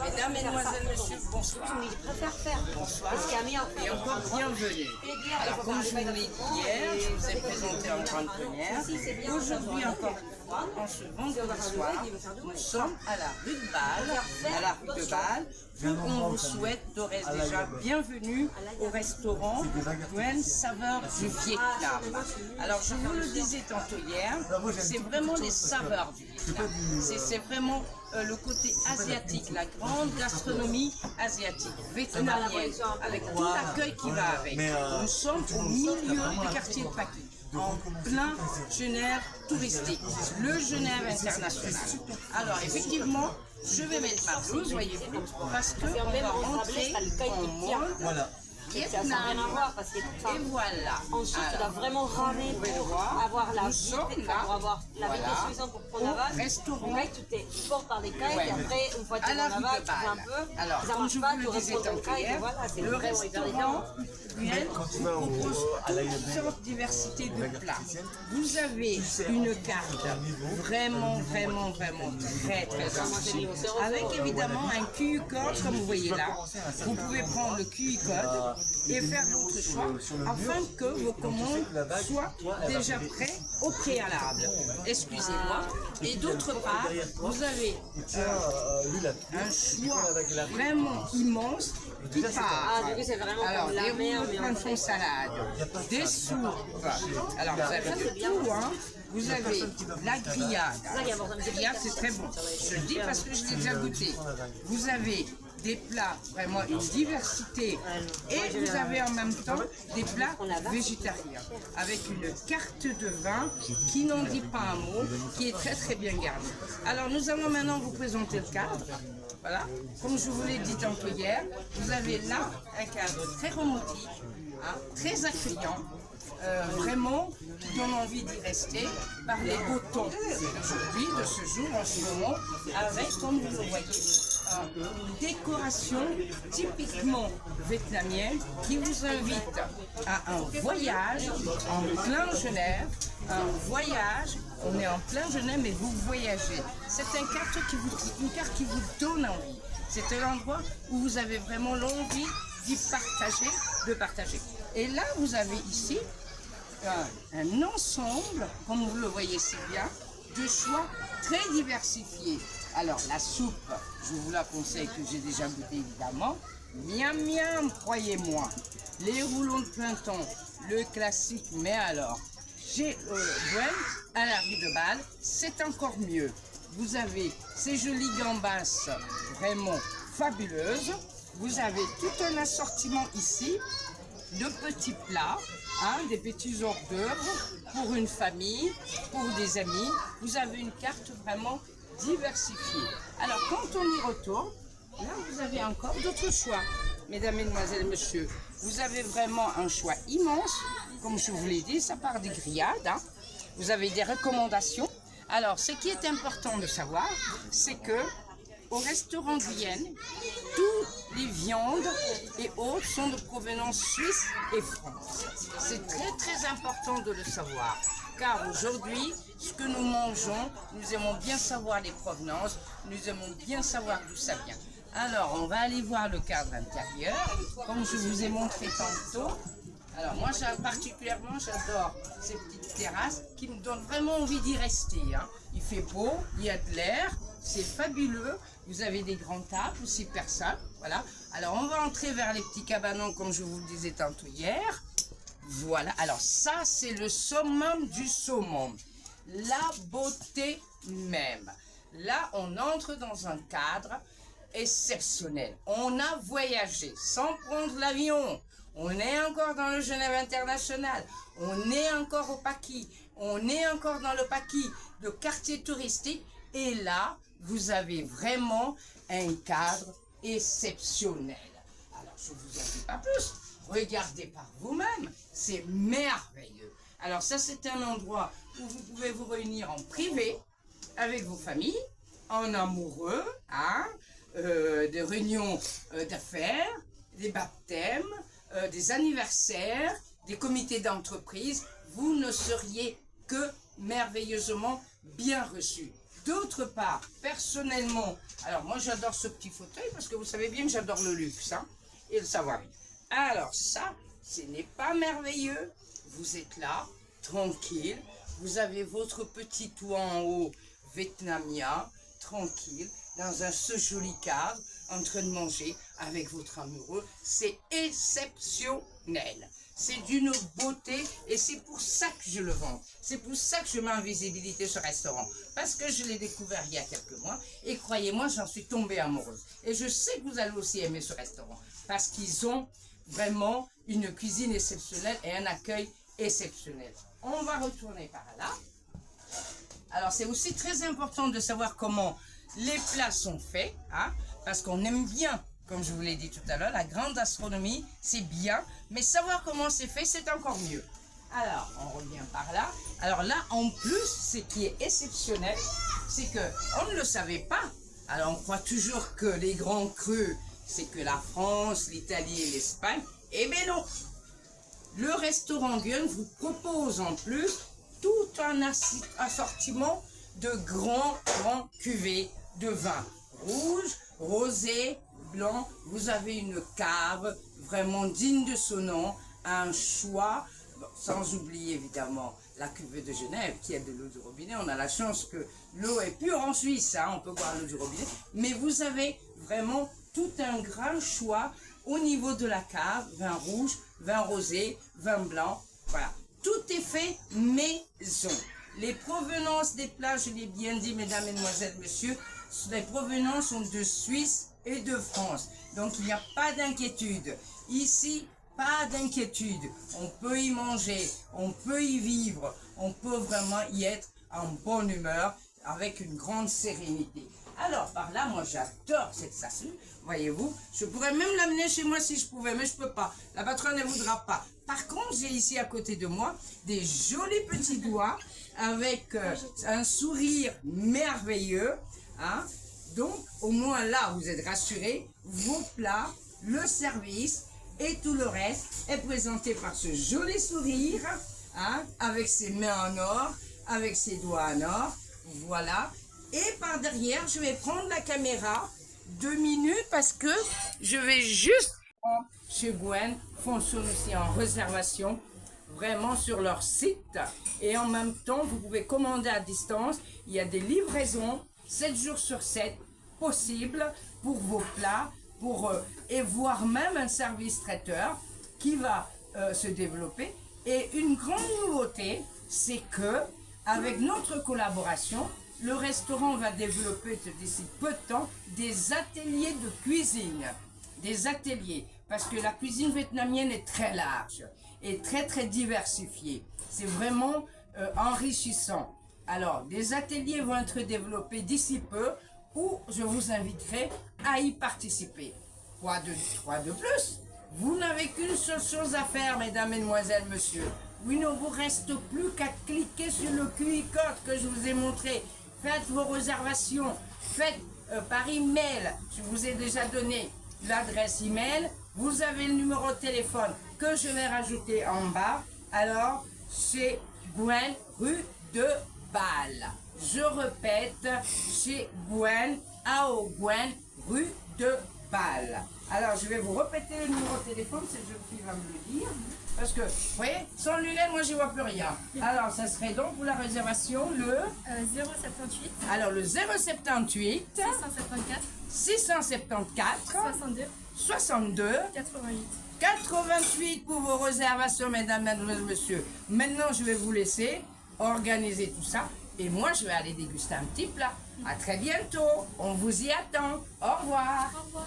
Mesdames, Mesdemoiselles, Messieurs, bonsoir. Bonsoir et encore bienvenue. Alors, comme je vous l'ai dit hier, je vous ai présenté en grande première. Aujourd'hui, encore une fois, en ce vendredi soir, nous sommes à la rue de Bâle, où on vous souhaite d'ores et déjà bienvenue au restaurant Nguyen Saveurs du Vietnam. Alors, je vous le disais tantôt hier, c'est vraiment les saveurs du Vietnam. C'est vraiment le côté asiatique, la grande gastronomie asiatique, vietnamienne, avec tout l'accueil qui va avec. Nous sommes au milieu du quartier de Paquis, en plein Genève touristique, le Genève international. Alors effectivement, je vais mettre ma blouse, voyez-vous, parce qu'on va rentrer en mode Vietnam. Et voilà. Ensuite, tu dois vraiment ramer pour avoir la vue, pour avoir la vitesse suffisante pour prendre la vague. Restaurant. Donc là, tu portes par les cailles et après, une fois que tu es dans la vague, tu fais un peu. Alors, ça comme marche je pas, vous tu le disais restes dans le tantôt caille et hier, voilà, c'est le vraiment hyper différent. restaurant propose toutes sortes de diversité de plats. Vous avez une carte vraiment très ancienne, avec évidemment un QR code comme vous voyez là. Vous pouvez prendre le QR code et faire votre choix afin que vos commandes soient déjà prêtes au préalable. Excusez-moi. Et d'autre part, vous avez un choix vraiment immense qui part. Du coup, c'est vraiment Alors, comme la des mer, rouleaux de mais en planchon salade, des soupes. Alors, vous avez de tout, hein. Vous avez la grillade. La grillade, c'est très bon. Je le dis parce que je l'ai déjà goûté. Vous avez des plats, vraiment une diversité. Et vous avez en même temps des plats végétariens. Avec une carte de vin qui n'en dit pas un mot, qui est très bien garnie. Alors, nous allons maintenant vous présenter le cadre. Voilà, comme je vous l'ai dit tantôt hier, vous avez là un cadre très romantique, hein, très accueillant, vraiment qui donne envie d'y rester par les beaux tons d'aujourd'hui, de ce jour, en ce moment, avec, comme vous le voyez, une décoration typiquement vietnamienne qui vous invite à un voyage en plein Genève, un voyage, on est en plein Genève mais vous voyagez. C'est une carte qui vous donne envie. C'est un endroit où vous avez vraiment l'envie de partager. Et là vous avez ici un ensemble, comme vous le voyez si bien, de choix très diversifiés. Alors la soupe, je vous la conseille que j'ai déjà goûté évidemment. Miam miam, croyez-moi. Les rouleaux de printemps, le classique, mais alors, chez Nguyen, à la rue de Bâle, c'est encore mieux. Vous avez ces jolies gambas vraiment fabuleuses. Vous avez tout un assortiment ici de petits plats, hein, des petits hors d'œuvre pour une famille, pour des amis. Vous avez une carte vraiment diversifiée. Alors, quand on y retourne, là, vous avez encore d'autres choix. Mesdames, Mesdemoiselles, Messieurs, vous avez vraiment un choix immense. Comme je vous l'ai dit, ça part des grillades. Hein. Vous avez des recommandations. Alors, ce qui est important de savoir, c'est que au restaurant Guyenne, toutes les viandes et autres sont de provenance suisse et France. C'est très important de le savoir. Car aujourd'hui, ce que nous mangeons, nous aimons bien savoir les provenances, nous aimons bien savoir d'où ça vient. Alors, on va aller voir le cadre intérieur, comme je vous ai montré tantôt. Alors, moi, particulièrement, j'adore ces petites terrasses qui me donnent vraiment envie d'y rester. Hein. Il fait beau, il y a de l'air, c'est fabuleux. Vous avez des grandes tables, aussi personnes. Voilà. Alors, on va entrer vers les petits cabanons, comme je vous le disais tantôt hier. Voilà. Alors, ça, c'est le summum du summum. La beauté même. Là, on entre dans un cadre exceptionnel. On a voyagé sans prendre l'avion. On est encore dans le Genève international. On est encore au Paquis. On est encore dans le Paquis, le quartier touristique. Et là, vous avez vraiment un cadre exceptionnel. Alors, je ne vous en dis pas plus. Regardez par vous-même. C'est merveilleux. Alors, ça, c'est un endroit où vous pouvez vous réunir en privé avec vos familles, en amoureux, hein, des réunions d'affaires, des baptêmes, des anniversaires, des comités d'entreprise. Vous ne seriez que merveilleusement bien reçus. D'autre part, personnellement, alors moi j'adore ce petit fauteuil parce que vous savez bien que j'adore le luxe, hein, et le savoir-vivre. Alors ça, ce n'est pas merveilleux. Vous êtes là, tranquille. Vous avez votre petit toit en haut vietnamien, tranquille, dans ce joli cadre, en train de manger avec votre amoureux. C'est exceptionnel. C'est d'une beauté et c'est pour ça que je le vends. C'est pour ça que je mets en visibilité ce restaurant. Parce que je l'ai découvert il y a quelques mois et croyez-moi, j'en suis tombée amoureuse. Et je sais que vous allez aussi aimer ce restaurant parce qu'ils ont vraiment une cuisine exceptionnelle et un accueil exceptionnel. On va retourner par là. Alors c'est aussi très important de savoir comment les plats sont faits, hein, parce qu'on aime bien, comme je vous l'ai dit tout à l'heure, la grande gastronomie, c'est bien, mais savoir comment c'est fait, c'est encore mieux. Alors, on revient par là. Alors là, en plus, ce qui est exceptionnel, c'est qu'on ne le savait pas. Alors, on croit toujours que les grands crus, c'est que la France, l'Italie et l'Espagne. Eh bien non. Le restaurant Guyenne vous propose en plus tout un assortiment de grands cuvées de vin. Rouge, rosé, blanc. Vous avez une cave vraiment digne de son nom. Un choix, sans oublier évidemment la cuvée de Genève qui a de l'eau du robinet. On a la chance que l'eau est pure en Suisse, hein, on peut boire l'eau du robinet. Mais vous avez vraiment tout un grand choix au niveau de la cave, vin rouge, vin rosé, vin blanc, voilà. Tout est fait maison. Les provenances des plats, je l'ai bien dit, mesdames, mesdemoiselles, messieurs, les provenances sont de Suisse et de France. Donc il n'y a pas d'inquiétude. Ici, pas d'inquiétude. On peut y manger, on peut y vivre, on peut vraiment y être en bonne humeur, avec une grande sérénité. Alors, par là, moi, j'adore cette sassou, voyez-vous. Je pourrais même l'amener chez moi si je pouvais, mais je ne peux pas. La patronne ne voudra pas. Par contre, j'ai ici à côté de moi des jolis petits doigts avec un sourire merveilleux. Hein. Donc, au moins là, vous êtes rassurés. Vos plats, le service et tout le reste est présenté par ce joli sourire, hein, avec ses mains en or, avec ses doigts en or. Voilà. Et par derrière, je vais prendre la caméra 2 minutes parce que je vais juste chez Gwen, fonctionne aussi en réservation, vraiment sur leur site. Et en même temps, vous pouvez commander à distance. Il y a des livraisons 7 jours sur 7 possibles pour vos plats, et voire même un service traiteur qui va se développer. Et une grande nouveauté, c'est que avec notre collaboration, le restaurant va développer d'ici peu de temps des ateliers de cuisine. Des ateliers, parce que la cuisine vietnamienne est très large et très diversifiée. C'est vraiment enrichissant. Alors, des ateliers vont être développés d'ici peu où je vous inviterai à y participer. Quoi de plus? Vous n'avez qu'une seule chose à faire, mesdames, mesdemoiselles, messieurs. Il ne vous reste plus qu'à cliquer sur le QR code que je vous ai montré. Faites vos réservations, faites par email. Je vous ai déjà donné l'adresse email. Vous avez le numéro de téléphone que je vais rajouter en bas. Alors, chez Gwen, rue de Bâle. Je répète, chez Gwen, AO Gwen, rue de Bâle. Alors, je vais vous répéter le numéro de téléphone, cette jeune fille va me le dire. Parce que, vous voyez, sans lunettes, moi, je ne vois plus rien. Alors, ça serait donc pour la réservation le... 078. Alors, le 078... 674. 674... 62... 88. 88 pour vos réservations, mesdames, mesdemoiselles, messieurs. Maintenant, je vais vous laisser organiser tout ça. Et moi, je vais aller déguster un petit plat. À très bientôt. On vous y attend. Au revoir. Au revoir.